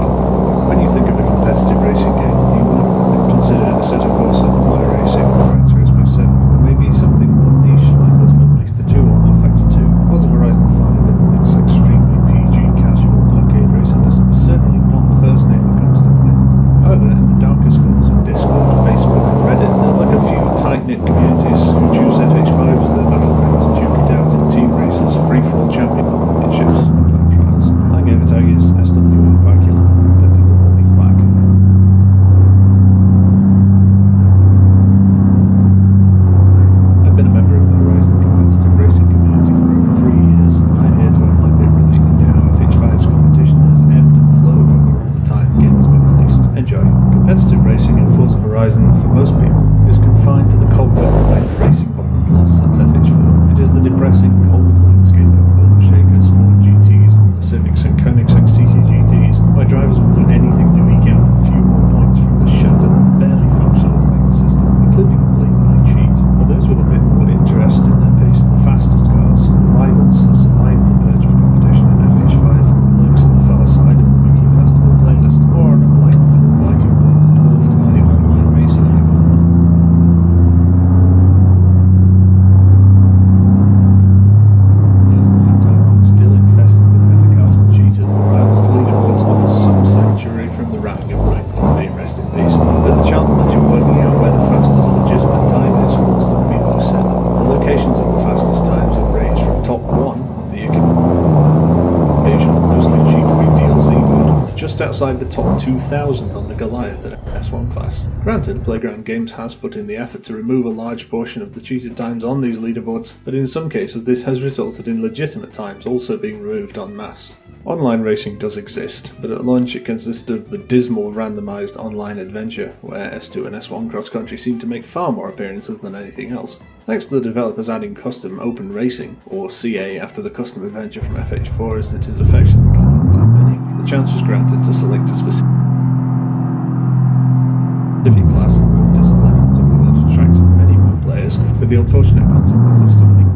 When you think of a competitive racing game, you might consider Assetto Corsa, Motor Racing, Gran Turismo 7, or maybe something more niche like Ultimate Racer 2 or R-Factor 2. Forza Horizon 5 and all its extremely PG casual arcade raciness is certainly not the first name that comes to mind. However, in the darkest corners of Discord, Facebook and Reddit, there are like a few tight-knit communities who choose FH5 as their battleground to duke it out in team races, free-for-all championships, and time trials. My gamer tag is SWO Quackula, but people call me Quack. I've been a member of the Horizon competitive racing community for over 3 years, and I'm here to have my bit relating to how FH5's competition has ebbed and flowed over all the time the game has been released. Enjoy. Competitive racing in Forza Horizon, for most people, is confined to the cobweb-lined racing button plus since FH4. It is the depressing, cold landscape of Bone Shakers, Ford GTs, Honda Civics, and Koenigsegg CC GTs, where drivers will do anything to eke out a few more points from the shattered, barely functional rank system, including blatantly cheat. For those with a bit more interest in their pace and the fastest cars, Rivals has survived the purge of competition in FH5 and lurks on the far side of the weekly festival playlist, or on a blind uninviting button dwarfed by the online racing icon. The online tab, still infested with metacars and cheaters, the Rivals leaderboards offer some sanctuary from the ramming of ranked, may rest in peace, but the challenge of working out where the fastest legitimate time is falls to the people who set them. The locations of the fastest times have ranged from top 1 on the occasional mostly cheat-free DLC mode to just outside the top 2,000 on the Goliath at S1 class. Granted, Playground Games has put in the effort to remove a large portion of the cheated times on these leaderboards, but in some cases this has resulted in legitimate times also being removed en masse. Online racing does exist, but at launch it consisted of the dismal randomised online adventure, where S2 and S1 cross-country seem to make far more appearances than anything else. Thanks to the developers adding custom open racing, or CA after the custom adventure from FH4 as it is affectionately known by many, the chance was granted to select a specific class and road discipline, something that attracted many more players, with the unfortunate consequence of summoning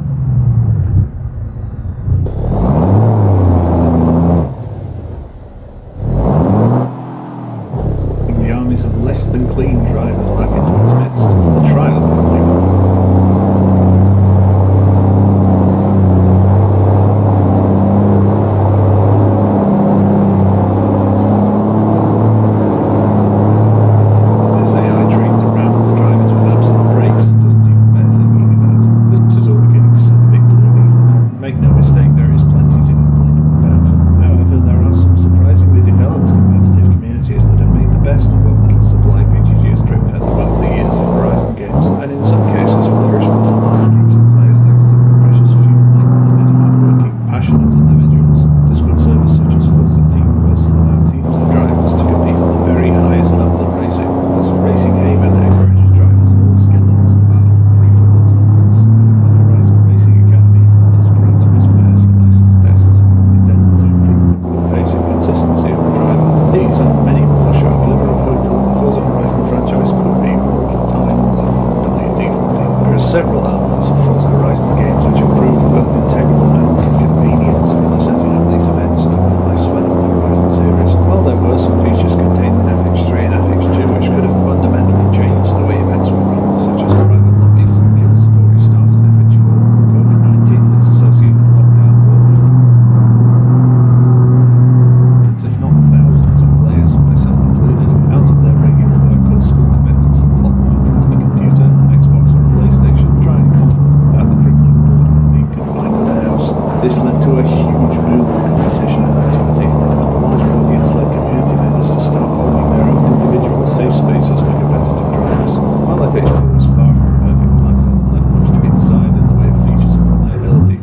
the armies of less than clean drivers back into its midst. The trial completely several elements of Forza Horizon games which have proven both integral and inconvenient to setting up these events over the lifespan of the Horizon series. While there were some features contained in FH3 and FH2 which could have fundamentally changed the way events were run, such as private lobbies, Neil's story starts in FH4, COVID-19 and its associated lockdown brought hundreds, if not thousands of players, myself included, out of their regular work or school commitments and plop them in front of a computer, an Xbox or a PlayStation, try and combat the crippling boredom of being confined to their house. This led to a huge boom in competition and activity, and the larger audience led community members to start forming their own individual safe spaces for competitive drivers. While FH4 was far from a perfect platform and left much to be desired in the way of features and reliability,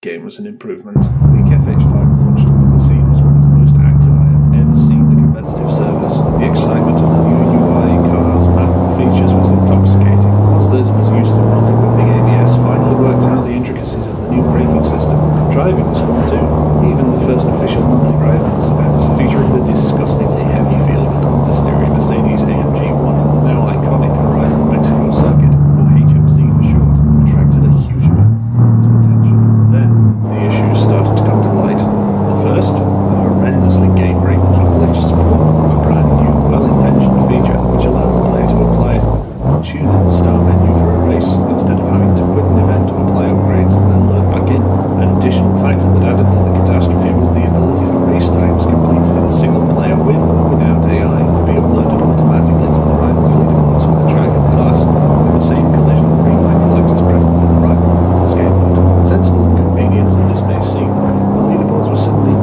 game was an improvement. The week FH5 launched onto the scene was one of the most active I have ever seen the competitive servers. The excitement of the new UI, cars, map and features was intoxicating. Once those of us used to not equipping ABS finally worked out the intricacies of the new braking system, driving was fun too. Even the first official monthly Rivals event, featuring the disgustingly heavy feeling and understeering Mercedes AMG 1 on the now iconic Horizon Mexico circuit, or HMC for short, attracted a huge amount of attention. Then, the issues started to come to light. The first, a horrendously game-breaking glitch spawned from a brand new, well-intentioned feature which allowed the player to apply a tune in the start menu for a race, instead of having to quit an event to apply upgrades and then load back in. An additional factor that added to the catastrophe was the ability for race times completed in single player with or without AI to be uploaded automatically to the Rivals leaderboards for the track and class, with the same collision and green light flags as present in the Rivals game mode. Sensible and convenient as this may seem, the leaderboards were suddenly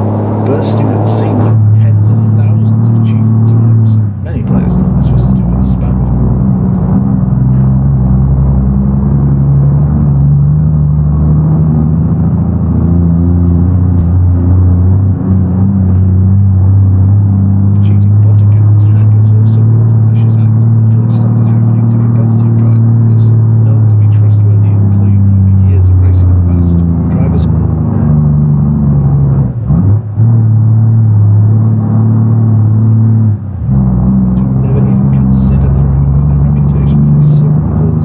bursting at the seam with tens of thousands of cheated times. Many players thought this was to do with spam of cheating bot accounts, hackers, or some other malicious act, until it started happening to competitive drivers, known to be trustworthy and clean over years of racing in the past. Drivers who never even consider throwing away their reputation for a simple,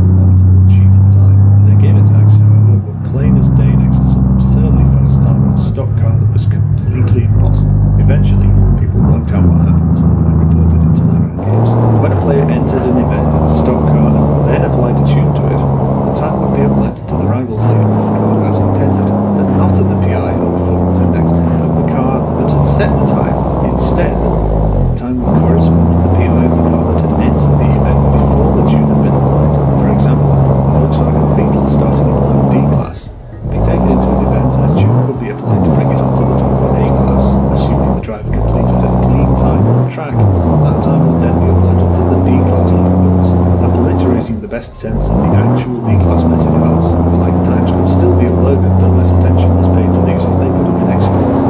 suboptimal cheated time. Their game attacks, however, were plain as day next to some absurdly fast time on a stock car that was completely impossible. Eventually, people worked out what happened and reported it to later games. When a player entered an event with a stock car and then applied a tune to it, the time would be uploaded to the Rivals leaderboard as intended, but not at the PI or performance index of the car that had set the time. Instead, the time would correspond to the PI of the car that had entered the event before the tune had been applied. For example, a Volkswagen Beetle starting in low D class would be taken into an event and a tune would be applied to bring it up to the top of A class, assuming the driver completed a clean time on the track. That time would then be uploaded to the D class leaderboards, obliterating the best attempts of the actual D class meta cars. Flight times could still be uploaded, but less attention was paid to these as they could have been executed.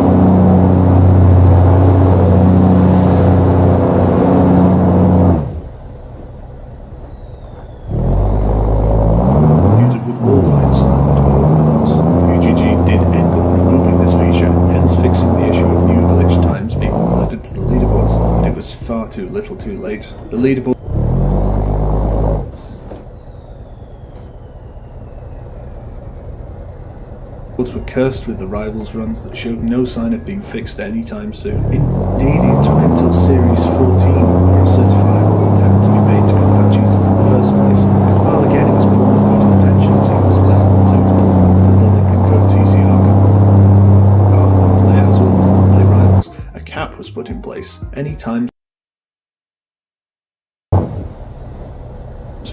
With wall lights and all PGG did end up removing this feature, hence fixing the issue of new glitch times being uploaded to the leaderboards, but it was far too little too late. The leaderboards were cursed with the Rivals runs that showed no sign of being fixed anytime soon. Indeed, it took until Series 14 for a certifiable attempt to be made to combat cheaters in the first place. But while again it was born of good intentions, it was less than suitable for the Lincoln Co. TCR car players or for monthly Rivals. A cap was put in place. Any time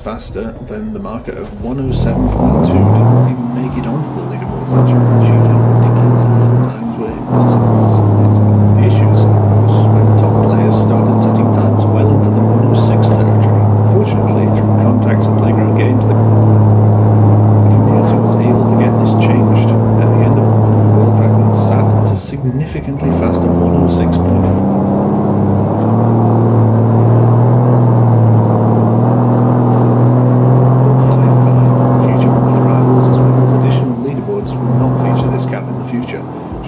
faster than the marker of 107.2 did not even make it onto the leaderboard section. Cheating ridiculously low times were impossible to simulate. The issues arose when top players started setting times well into the 106 territory. Fortunately, through contacts at Playground Games, the community was able to get this changed. At the end of the month, the world record sat at a significantly faster 106.4. Due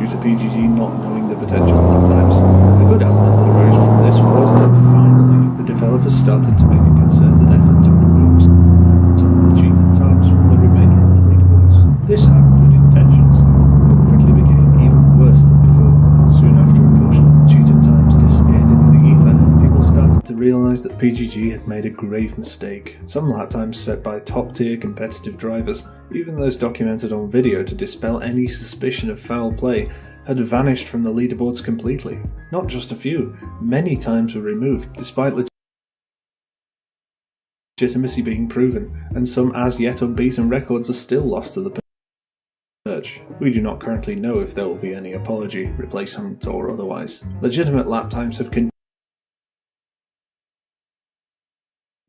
to PGG not knowing the potential lap times. A good element that arose from this was that finally the developers started to make a concerted effort to remove some of the cheated times from the remainder of the leaderboards. This had good intentions, but quickly became even worse than before. Soon after a portion of the cheated times disappeared into the ether, people started to realise that PGG had made a grave mistake. Some lap times set by top-tier competitive drivers, even those documented on video to dispel any suspicion of foul play, had vanished from the leaderboards completely. Not just a few, many times were removed, despite legitimacy being proven, and some as yet unbeaten records are still lost to the search. We do not currently know if there will be any apology, replacement, or otherwise. Legitimate lap times have continued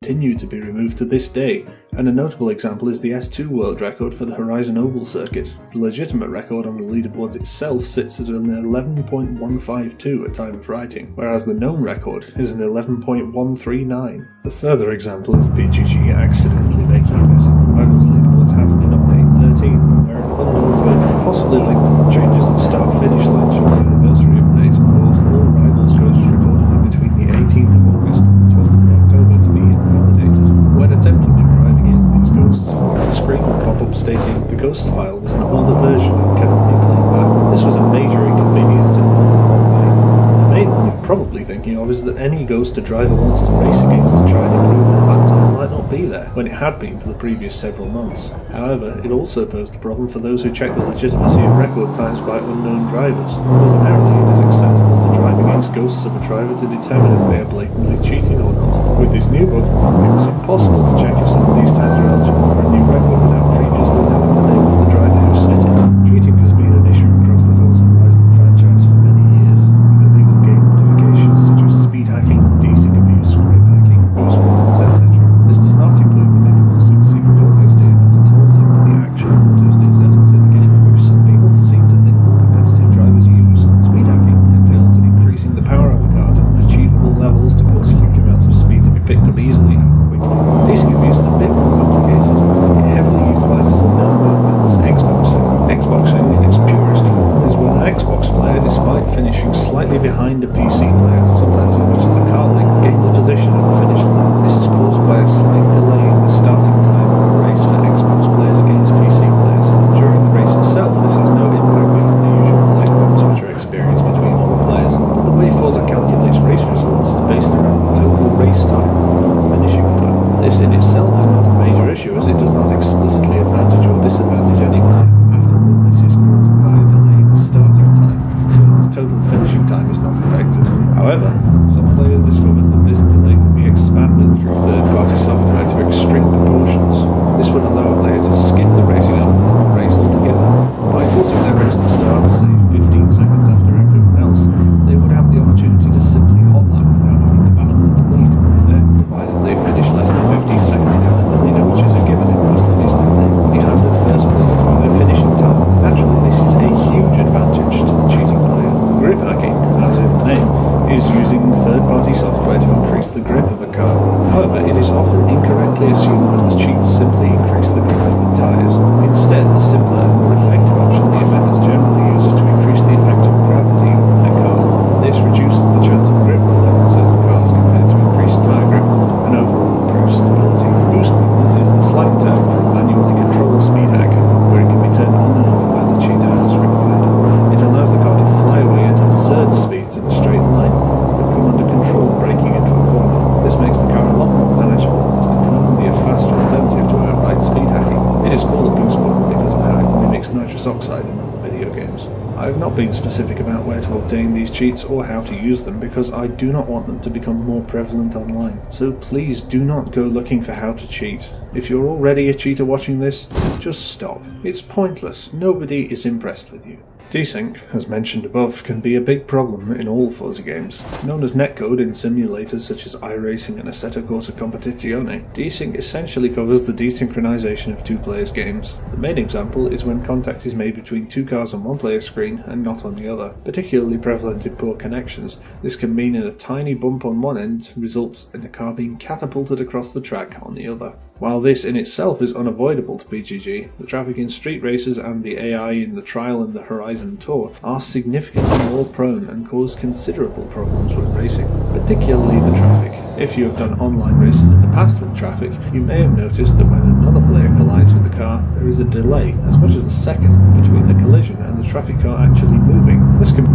continue to be removed to this day, and a notable example is the S2 world record for the Horizon Oval circuit. The legitimate record on the leaderboard itself sits at an 11.152 at time of writing, whereas the known record is an 11.139. A further example of BGG accidentally making a mess of the Rivals leaderboards happened in Update 13, where an unknown bug, possibly linked to the changes in start-finish lines from the anniversary update, caused all Rivals ghosts recorded in between the 18th of August and the 12th of October to be invalidated. When attempting to drive against these ghosts, a screen would pop up stating the ghost file was an older version and cannot be played back. This was a major inconvenience in more than one way. The main one you're probably thinking of is that any ghost a driver wants to race against to try and improve their lap time might not be there, when it had been for the previous several months. However, it also posed a problem for those who check the legitimacy of record times by unknown drivers. Ordinarily, it is acceptable to drive against ghosts of a driver to determine if they are blatantly cheating or not. With this new bug, it was impossible to check if some of these times were eligible for a new record without previously knowing the name of the driver who set it. Cheating has been an issue across the Forza Horizon franchise for many years, with illegal game modifications such as speed hacking, desync abuse, grip hacking, boost buttons, etc. This does not include the mythical super secret auto steer, not at all linked to the actual auto steer settings in the game, which some people seem to think all competitive drivers use. Speed hacking entails increasing the power of a car to unachievable levels to cause huge amounts of speed to be picked up easily and quickly. Desync abuse is a bit more complicated. It heavily utilises a known bug known as Xboxing. Xboxing, in its purest form, is when an Xbox player, despite finishing slightly behind a PC player, sometimes as much as a car length, gains a position at the finish line. This is caused by a slight delay in the starting time of a race for Xbox players against PC players. During the race itself, this has no impact beyond the usual lag bumps which are experienced between all players, but the way Forza calculates race results is based around the total race time, not the finishing order. This in itself is not a major issue, as it does not explicitly advantage or disadvantage any player. After all, this is caused by a delay in the starting time, so the total finishing time is not affected. However, some players discovered that this delay could be expanded through third-party software to extreme proportions. This would allow a player to skip the racing element of the race altogether. By forcing their race to start, say, 15 seconds after everyone else, they would have the opportunity to simply hot lap without having to battle for the lead. Then, provided they finish less than 15 seconds behind the leader, which is a given in most leagues, they will be handed first place through their finishing time. Naturally, this is a huge advantage to the cheating player. Grip hacking, as in the name, is using third-party software to increase the grip of a car. However, it is often incorrectly assumed that the cheats simply increase the grip of the tyres. Instead, the simpler and more effective option the offenders generally use is to increase the effect of gravity on their car. This reduces the chance of grip rolling on certain cars compared to increased tyre grip, and overall improves stability. Boost button is the slang term for a manually controlled speed hack, where it can be turned on and off by the cheater as required. It allows the car to fly away at absurd speeds in a straight line, but come under control braking into a corner. This makes the car a lot more manageable, and can often be a faster alternative to outright speed hacking. It is called a boost button because of how it mimics nitrous oxide in other video games. I have not been specific about where to obtain these cheats or how to use them because I do not want them to become more prevalent online. So please do not go looking for how to cheat. If you're already a cheater watching this, just stop. It's pointless. Nobody is impressed with you. Desync, as mentioned above, can be a big problem in all Forza games. Known as netcode in simulators such as iRacing and Assetto Corsa Competizione, desync essentially covers the desynchronization of two players' games. The main example is when contact is made between two cars on one player's screen and not on the other. Particularly prevalent in poor connections, this can mean a tiny bump on one end results in a car being catapulted across the track on the other. While this in itself is unavoidable to BGG, the traffic in street races and the AI in the Trial and the Horizon Tour are significantly more prone and cause considerable problems when racing, particularly the traffic. If you have done online races in the past with traffic, you may have noticed that when another player collides with the car, there is a delay, as much as a second, between the collision and the traffic car actually moving. This can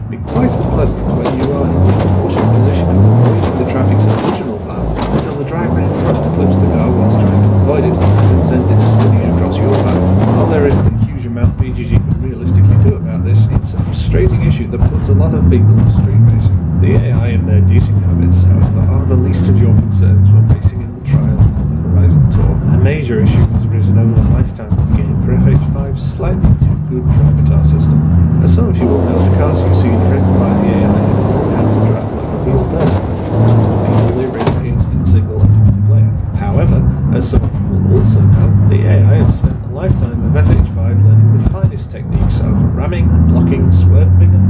be quite unpleasant when you are in the unfortunate position of avoiding the traffic's original path until the driver in front clips the car whilst trying to avoid it and sends it spinning across your path. While there isn't a huge amount BGG can realistically do about this, it's a frustrating issue that puts a lot of people off street racing. The AI and their desync habits, however, are the least of your concerns when racing in the Trial or the Horizon Tour. A major issue has arisen over the lifetime of the game for FH5's slightly too good driver system. As some of you will know, the cars you see driven by the AI have learned how to drive like a real person.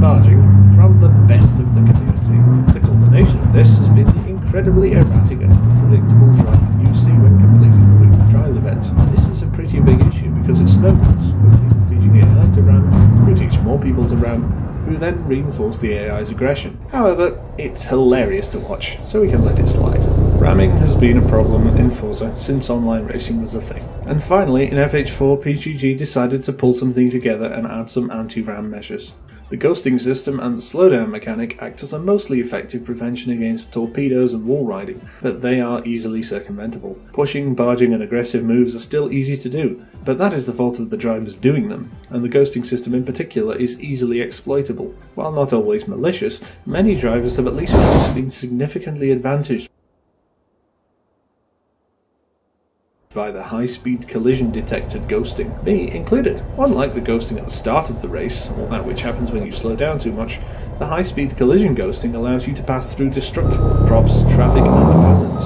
barging from the best of the community. The culmination of this has been the incredibly erratic and unpredictable driving you see when completing the weekly trial event. This is a pretty big issue because it snowballs, with people teaching AI to ram, who teach more people to ram, who then reinforce the AI's aggression. However, it's hilarious to watch, so we can let it slide. Ramming has been a problem in Forza since online racing was a thing. And finally, in FH4, PGG decided to pull something together and add some anti-ram measures. The ghosting system and the slowdown mechanic act as a mostly effective prevention against torpedoes and wall riding, but they are easily circumventable. Pushing, barging and aggressive moves are still easy to do, but that is the fault of the drivers doing them, and the ghosting system in particular is easily exploitable. While not always malicious, many drivers have at least once been significantly advantaged by the high-speed collision detected ghosting, me included. Unlike the ghosting at the start of the race, or that which happens when you slow down too much, the high-speed collision ghosting allows you to pass through destructible props, traffic and opponents.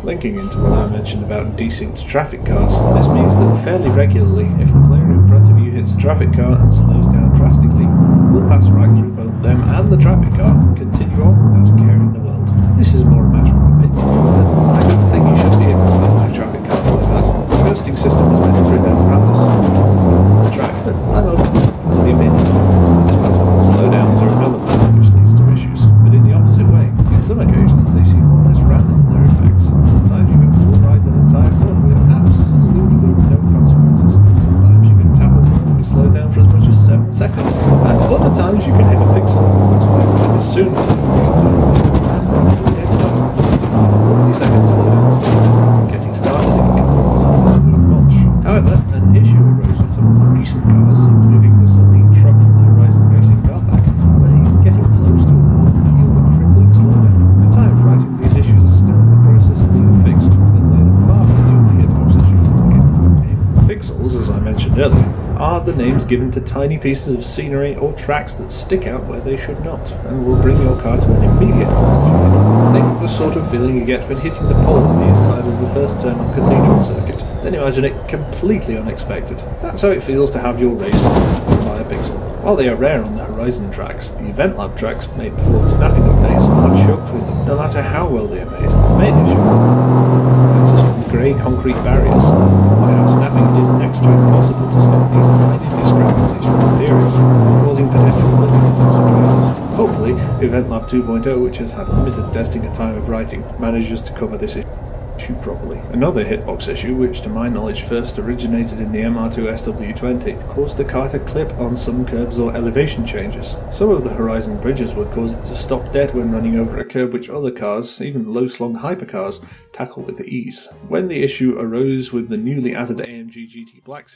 Linking into what I mentioned about desynced traffic cars, this means that fairly regularly, if the player in front of you hits a traffic car and slows down drastically, you'll pass right through both them and the traffic car and continue on without a care in the world. This is more a matter of opinion, but I don't think you should be able to pass through traffic cars like that. The ghosting system is meant to prevent rammers and obstacles on the track, but I'm open to the opinion of this matter. Slowdowns are another matter which leads to issues, but in the opposite way. In some occasions, they seem almost random in their effects. Sometimes you can wall ride an entire board with absolutely no consequences. Sometimes you can tap a wall and be slowed down for as much as 7 seconds. And other times you can hit a pixel, explain that as soon as you and come to a dead stop. To find a multi-second slowdown stop, getting started again. Sometimes not much. However, an issue arose with some of the recent cars, including the Celine truck from the Horizon Racing car pack, where even getting close to a wall will yield a crippling slowdown. At time of writing, these issues are still in the process of being fixed, but they are far from the only hitbox issues in the game. Pixels, as I mentioned earlier, are the names given to tiny pieces of scenery or tracks that stick out where they should not, and will bring your car to an immediate halt. Think the sort of feeling you get when hitting the pole on the inside of the first turn on Cathedral Circuit. Then imagine it completely unexpected. That's how it feels to have your race run by a pixel. While they are rare on the Horizon tracks, the Event Lab tracks made before the snapping updates aren't choked with them, no matter how well they are made. The main issue arises from the grey concrete barriers. Without snapping, it is next to impossible to stop these tiny discrepancies from appearing, causing potential blipping points for drivers. Hopefully, Event Lab 2.0, which has had limited testing at time of writing, manages to cover this issue properly. Another hitbox issue, which to my knowledge first originated in the MR2 SW20, caused the car to clip on some curbs or elevation changes. Some of the Horizon bridges would cause it to stop dead when running over a curb which other cars, even low-slung hypercars, tackle with ease. When the issue arose with the newly added AMG GT Black